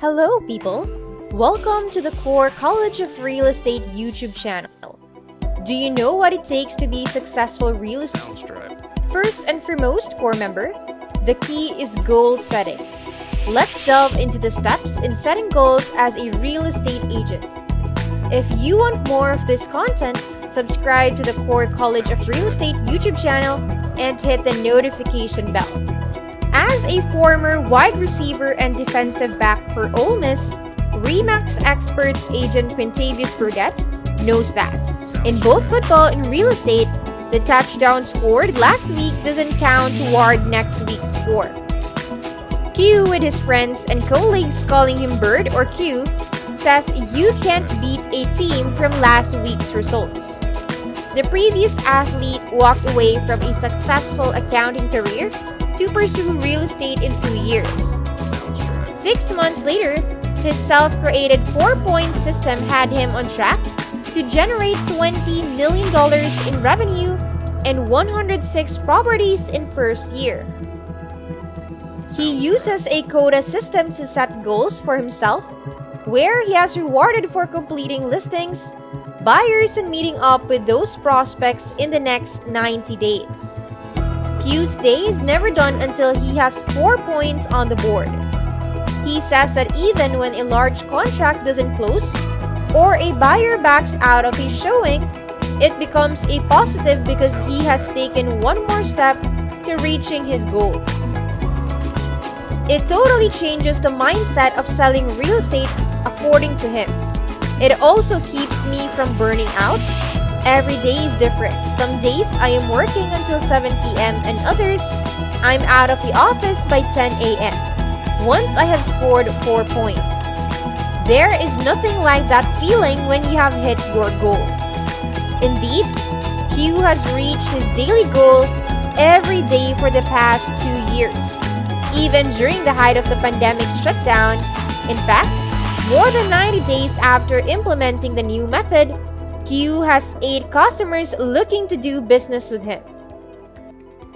Hello, people! Welcome to the Core College of Real Estate YouTube channel. Do you know what it takes to be a successful real estate? First and foremost, core member, the key is goal setting. Let's delve into the steps in setting goals as a real estate agent. If you want more of this content, subscribe to the Core College of Real Estate YouTube channel and hit the notification bell. As a former wide receiver and defensive back for Ole Miss, RE/MAX Experts agent Quintavious Burdett knows that in both football and real estate, the touchdown scored last week doesn't count toward next week's score. Q, with his friends and colleagues calling him Bird or Q, says you can't beat a team from last week's results. The previous athlete walked away from a successful accounting career to pursue real estate in 2 years. 6 months later, his self-created 4-point system had him on track to generate $20 million in revenue and 106 properties in first year. He uses a quota system to set goals for himself, where he has rewarded for completing listings, buyers, and meeting up with those prospects in the next 90 days. Q's day is never done until he has 4 points on the board. He says that even when a large contract doesn't close or a buyer backs out of his showing, it becomes a positive because he has taken one more step to reaching his goals. It totally changes the mindset of selling real estate, according to him. It also keeps me from burning out. Every day is different. Some days I am working until 7 p.m. and others, I'm out of the office by 10 a.m. once I have scored 4 points. There is nothing like that feeling when you have hit your goal. Indeed, Q has reached his daily goal every day for the past 2 years, even during the height of the pandemic shutdown. In fact, more than 90 days after implementing the new method, Q has 8 customers looking to do business with him.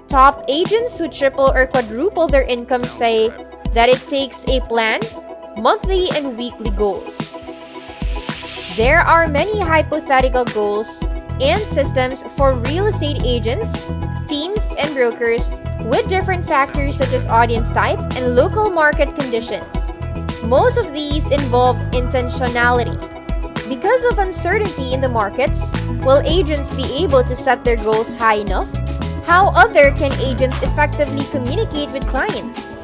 Top agents who triple or quadruple their income say that it takes a plan, monthly and weekly goals. There are many hypothetical goals and systems for real estate agents, teams, and brokers with different factors such as audience type and local market conditions. Most of these involve intentionality. Because of uncertainty in the markets, will agents be able to set their goals high enough? How can agents effectively communicate with clients?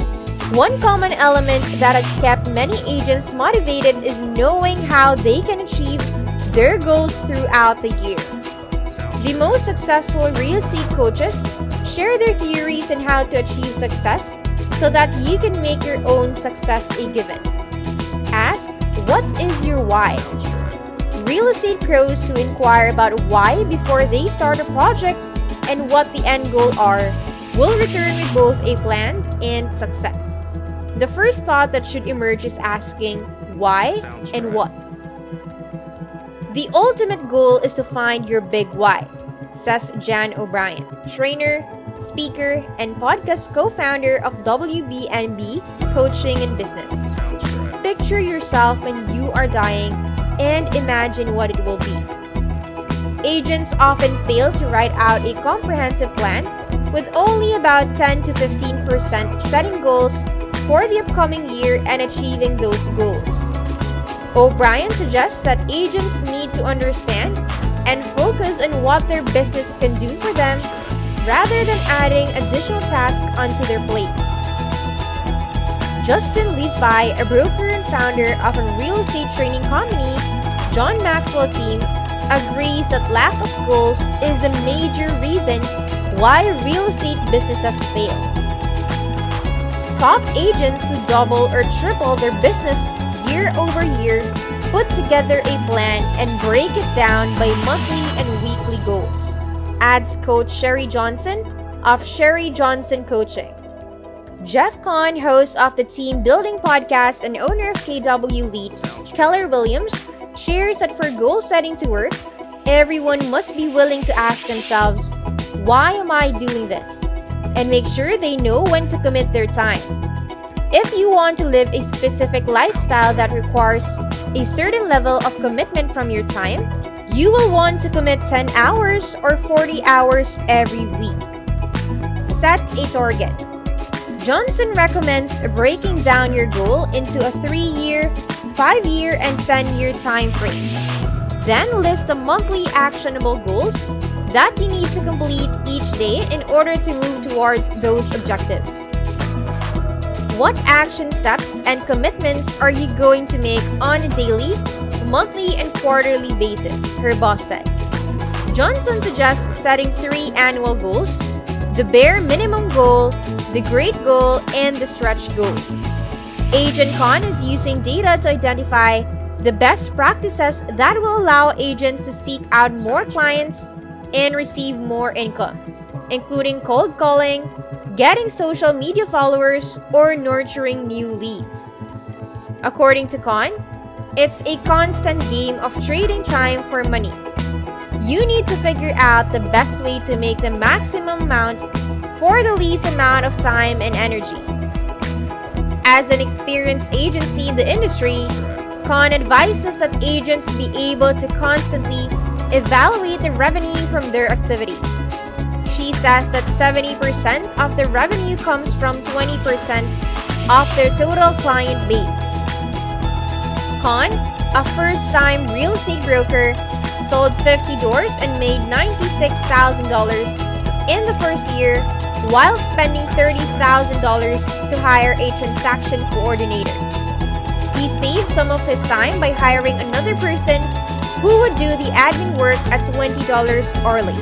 One common element that has kept many agents motivated is knowing how they can achieve their goals throughout the year. The most successful real estate coaches share their theories on how to achieve success so that you can make your own success a given. Ask, what is your why? Real estate pros who inquire about why before they start a project and what the end goal are will return with both a plan and success. The first thought that should emerge is asking why and what. The ultimate goal is to find your big why, says Jan O'Brien, trainer, speaker, and podcast co-founder of WBNB Coaching and Business. Picture yourself when you are dying and imagine what it will be. Agents often fail to write out a comprehensive plan, with only about 10 to 15% setting goals for the upcoming year and achieving those goals. O'Brien suggests that agents need to understand and focus on what their business can do for them rather than adding additional tasks onto their plate. Justin Levi, a broker and founder of a real estate training company, John Maxwell Team, agrees that lack of goals is a major reason why real estate businesses fail. Top agents who double or triple their business year over year put together a plan and break it down by monthly and weekly goals, adds Coach Sherry Johnson of Sherry Johnson Coaching. Jeff Kahn, host of the Team Building podcast and owner of KW Lead, Keller Williams, shares that for goal setting to work, everyone must be willing to ask themselves, why am I doing this? And make sure they know when to commit their time. If you want to live a specific lifestyle that requires a certain level of commitment from your time, you will want to commit 10 hours or 40 hours every week. Set a target. Johnson recommends breaking down your goal into a 3-year, 5-year, and 10-year time frame. Then list the monthly actionable goals that you need to complete each day in order to move towards those objectives. What action steps and commitments are you going to make on a daily, monthly, and quarterly basis, her boss said. Johnson suggests setting 3 annual goals: the bare minimum goal, the great goal, and the stretch goal. Agent Con is using data to identify the best practices that will allow agents to seek out more clients and receive more income, including cold calling, getting social media followers, or nurturing new leads. According to Con, it's a constant game of trading time for money. You need to figure out the best way to make the maximum amount for the least amount of time and energy. As an experienced agency in the industry, Con advises that agents be able to constantly evaluate the revenue from their activity. She says that 70% of the revenue comes from 20% of their total client base. Con, a first-time real estate broker, sold 50 doors and made $96,000 in the first year while spending $30,000 to hire a transaction coordinator. He saved some of his time by hiring another person who would do the admin work at $20 hourly.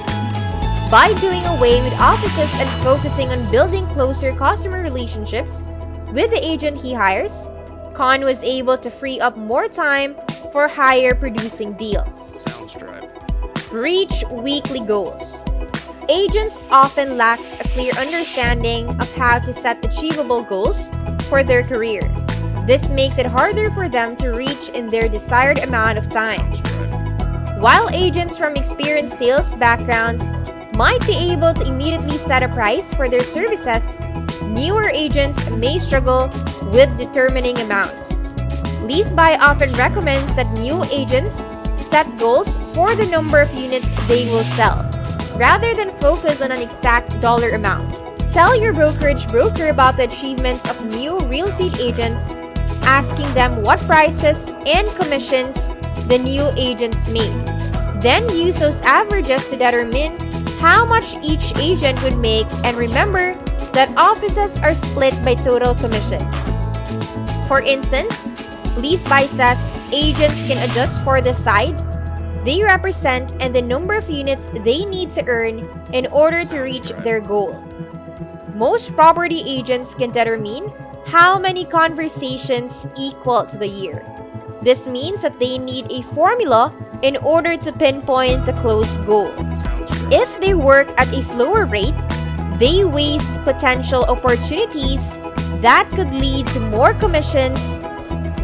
By doing away with offices and focusing on building closer customer relationships with the agent he hires, Con was able to free up more time for higher producing deals. Reach weekly goals. Agents often lack a clear understanding of how to set achievable goals for their career. This makes it harder for them to reach in their desired amount of time. While agents from experienced sales backgrounds might be able to immediately set a price for their services, newer agents may struggle with determining amounts. Leafby often recommends that new agents set goals for the number of units they will sell, rather than focus on an exact dollar amount. Tell your brokerage broker about the achievements of new real estate agents, asking them what prices and commissions the new agents made. Then use those averages to determine how much each agent would make, and remember that offices are split by total commission. For instance, Leafby says agents can adjust for the side they represent and the number of units they need to earn in order to reach their goal. Most property agents can determine how many conversations equal to the year. This means that they need a formula in order to pinpoint the closed goal. If they work at a slower rate, they waste potential opportunities that could lead to more commissions.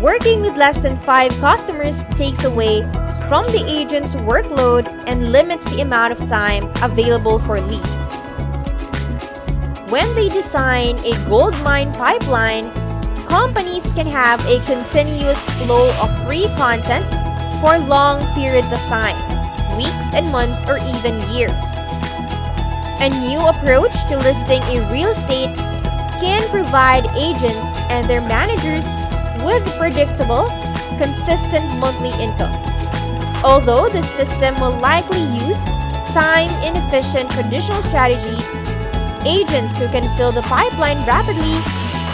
Working with less than 5 customers takes away from the agent's workload and limits the amount of time available for leads. When they design a gold mine pipeline, companies can have a continuous flow of free content for long periods of time, weeks and months, or even years. A new approach to listing a real estate can provide agents and their managers with predictable, consistent monthly income. Although the system will likely use time-inefficient traditional strategies, agents who can fill the pipeline rapidly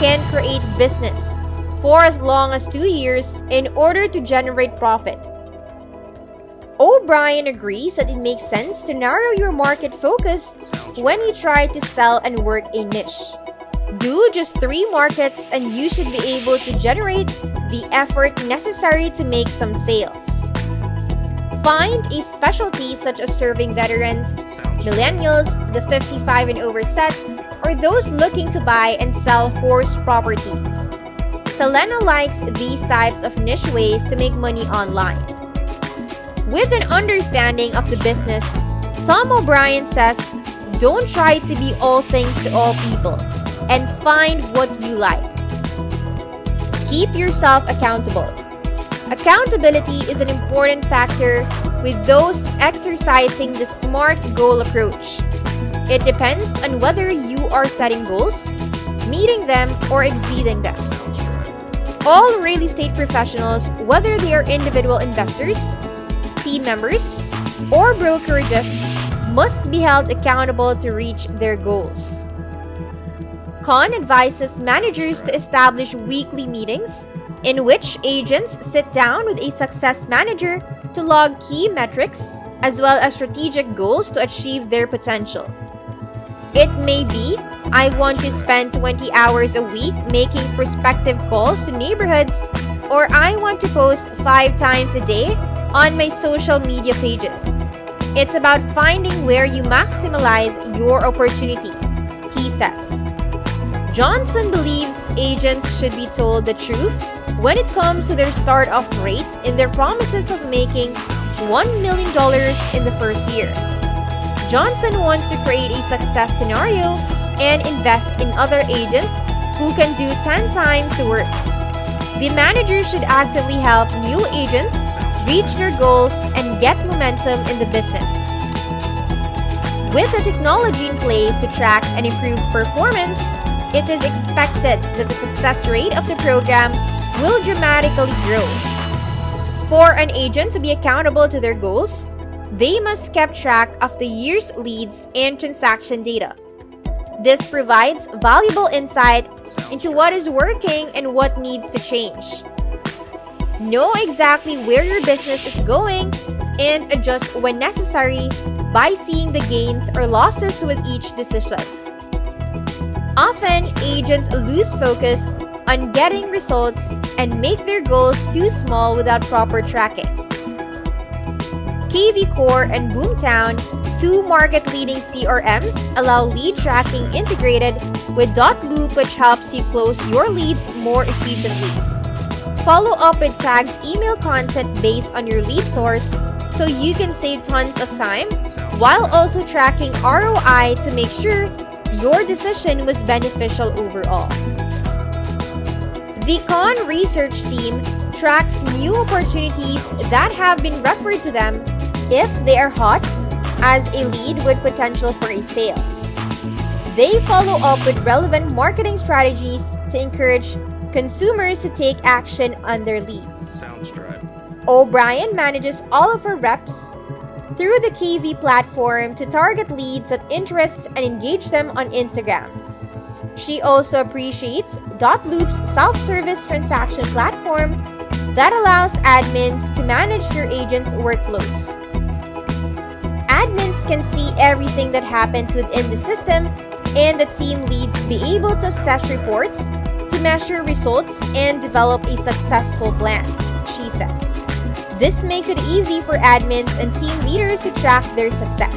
can create business for as long as 2 years in order to generate profit. O'Brien agrees that it makes sense to narrow your market focus when you try to sell and work a niche. Do just 3 markets and you should be able to generate the effort necessary to make some sales. Find a specialty such as serving veterans, millennials, the 55 and over set, or those looking to buy and sell horse properties. Selena likes these types of niche ways to make money online. With an understanding of the business, Tom O'Brien says, don't try to be all things to all people, and find what you like. Keep yourself accountable. Accountability is an important factor with those exercising the SMART goal approach. It depends on whether you are setting goals, meeting them, or exceeding them. All real estate professionals, whether they are individual investors, team members, or brokerages, must be held accountable to reach their goals. Khan advises managers to establish weekly meetings in which agents sit down with a success manager to log key metrics as well as strategic goals to achieve their potential. It may be, I want to spend 20 hours a week making prospective calls to neighborhoods, or I want to post 5 times a day on my social media pages. It's about finding where you maximize your opportunity, he says. Johnson believes agents should be told the truth when it comes to their start-off rate in their promises of making $1 million in the first year. Johnson wants to create a success scenario and invest in other agents who can do 10 times the work. The manager should actively help new agents reach their goals and get momentum in the business. With the technology in place to track and improve performance, it is expected that the success rate of the program will dramatically grow. For an agent to be accountable to their goals, they must keep track of the year's leads and transaction data. This provides valuable insight into what is working and what needs to change. Know exactly where your business is going and adjust when necessary by seeing the gains or losses with each decision. Often, agents lose focus on getting results and make their goals too small without proper tracking. KV Core and Boomtown, 2 market-leading CRMs, allow lead tracking integrated with .loop, which helps you close your leads more efficiently. Follow up with tagged email content based on your lead source so you can save tons of time while also tracking ROI to make sure your decision was beneficial overall. The Con research team tracks new opportunities that have been referred to them if they are hot as a lead with potential for a sale. They follow up with relevant marketing strategies to encourage consumers to take action on their leads. O'Brien manages all of her reps through the KV platform to target leads that interest and engage them on Instagram. She also appreciates .loop's self-service transaction platform that allows admins to manage their agents' workflows. Admins can see everything that happens within the system, and the team leads be able to access reports to measure results and develop a successful plan, she says. This makes it easy for admins and team leaders to track their success.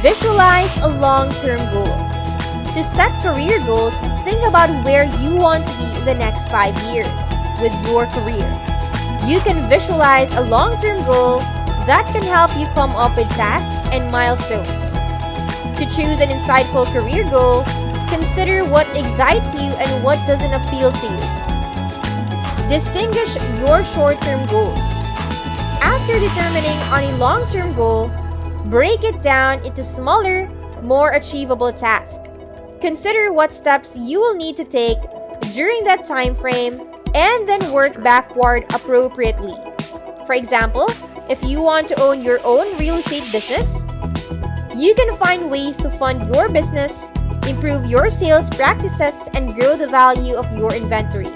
Visualize a long-term goal. To set career goals, think about where you want to be in the next 5 years with your career. You can visualize a long-term goal that can help you come up with tasks and milestones. To choose an insightful career goal, consider what excites you and what doesn't appeal to you. Distinguish your short-term goals. After determining on a long-term goal, break it down into smaller, more achievable tasks. Consider what steps you will need to take during that time frame and then work backward appropriately. For example, if you want to own your own real estate business, you can find ways to fund your business, improve your sales practices, and grow the value of your inventory.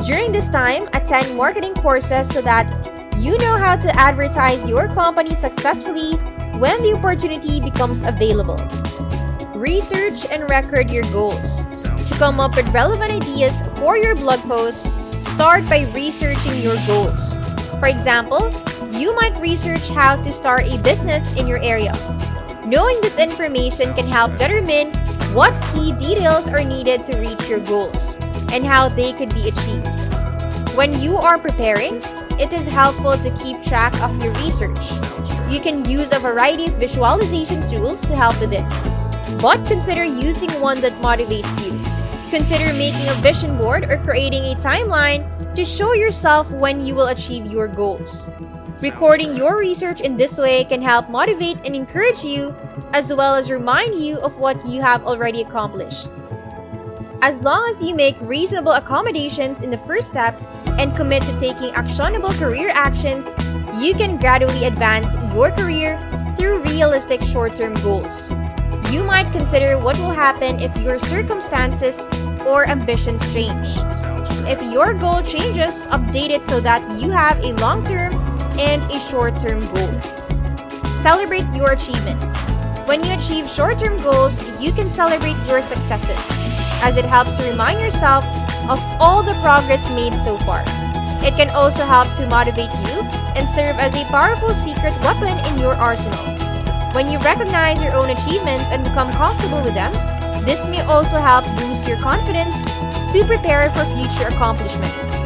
During this time, attend marketing courses so that you know how to advertise your company successfully when the opportunity becomes available. Research and record your goals. To come up with relevant ideas for your blog posts, start by researching your goals. For example, you might research how to start a business in your area. Knowing this information can help determine what key details are needed to reach your goals and how they could be achieved. When you are preparing, it is helpful to keep track of your research. You can use a variety of visualization tools to help with this, but consider using one that motivates you. Consider making a vision board or creating a timeline to show yourself when you will achieve your goals. Recording your research in this way can help motivate and encourage you, as well as remind you of what you have already accomplished. As long as you make reasonable accommodations in the first step and commit to taking actionable career actions, you can gradually advance your career through realistic short-term goals. You might consider what will happen if your circumstances or ambitions change. If your goal changes, update it so that you have a long-term and a short-term goal. Celebrate your achievements. When you achieve short-term goals, you can celebrate your successes, as it helps to remind yourself of all the progress made so far. It can also help to motivate you and serve as a powerful secret weapon in your arsenal. When you recognize your own achievements and become comfortable with them, this may also help boost your confidence to prepare for future accomplishments.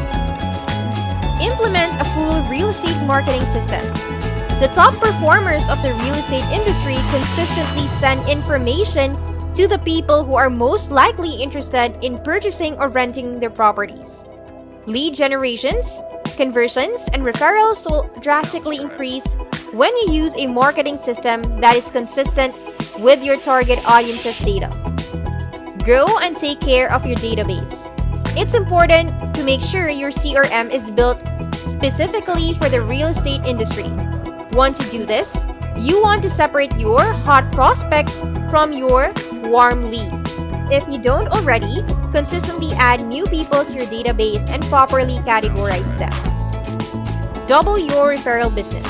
Implement a full real estate marketing system. The top performers of the real estate industry consistently send information to the people who are most likely interested in purchasing or renting their properties. Lead generations, conversions, and referrals will drastically increase when you use a marketing system that is consistent with your target audience's data. Grow and take care of your database. It's important to make sure your CRM is built specifically for the real estate industry. Once you do this, you want to separate your hot prospects from your warm leads. If you don't already, consistently add new people to your database and properly categorize them. Double your referral business.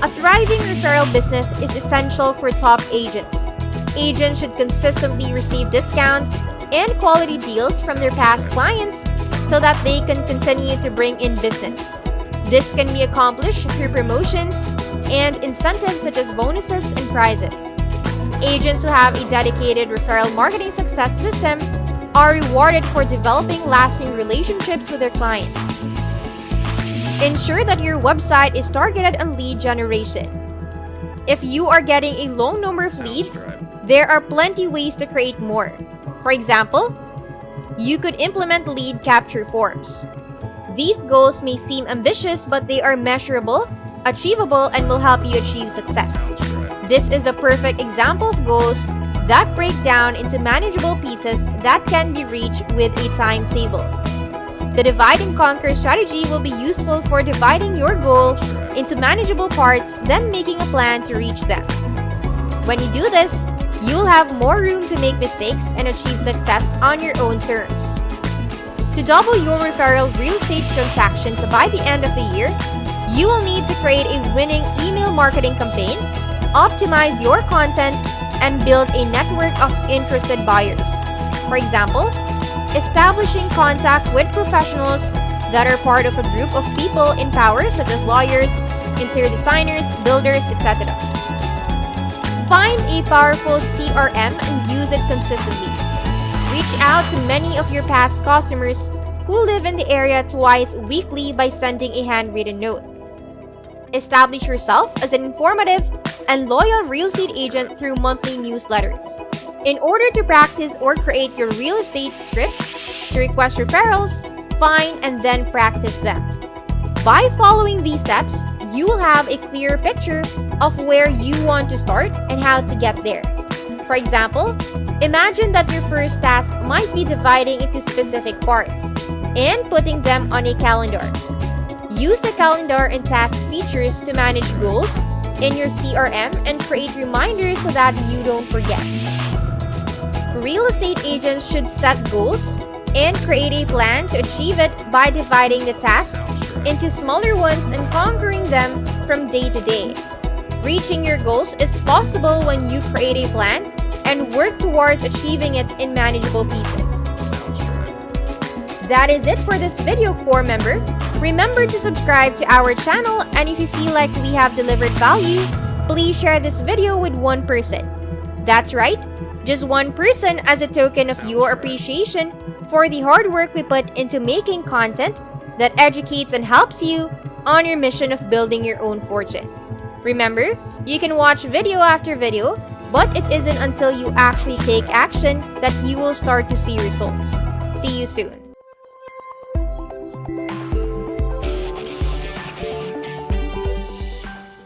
A thriving referral business is essential for top agents. Agents should consistently receive discounts and quality deals from their past clients so that they can continue to bring in business. This can be accomplished through promotions and incentives such as bonuses and prizes. Agents who have a dedicated referral marketing success system are rewarded for developing lasting relationships with their clients. Ensure that your website is targeted on lead generation. If you are getting a low number of leads, there are plenty ways to create more. For example, you could implement lead capture forms. These goals may seem ambitious, but they are measurable, achievable, and will help you achieve success. This is the perfect example of goals that break down into manageable pieces that can be reached with a timetable. The divide and conquer strategy will be useful for dividing your goal into manageable parts, then making a plan to reach them. When you do this, you'll have more room to make mistakes and achieve success on your own terms. To double your referral real estate transactions by the end of the year, you will need to create a winning email marketing campaign, optimize your content, and build a network of interested buyers. For example, establishing contact with professionals that are part of a group of people in power such as lawyers, interior designers, builders, etc. Find a powerful CRM and use it consistently. Reach out to many of your past customers who live in the area twice weekly by sending a handwritten note. Establish yourself as an informative and loyal real estate agent through monthly newsletters. In order to practice or create your real estate scripts, to request referrals, find and then practice them. By following these steps, you will have a clear picture of where you want to start and how to get there. For example, imagine that your first task might be dividing into specific parts and putting them on a calendar. Use the calendar and task features to manage goals in your CRM and create reminders so that you don't forget. Real estate agents should set goals and create a plan to achieve it by dividing the task into smaller ones and conquering them from day to day. Reaching your goals is possible when you create a plan and work towards achieving it in manageable pieces. That is it for this video, core member. Remember to subscribe to our channel, and if you feel like we have delivered value, please share this video with one person. That's right, just one person, as a token of your appreciation for the hard work we put into making content that educates and helps you on your mission of building your own fortune. Remember, you can watch video after video, but it isn't until you actually take action that you will start to see results. See you soon.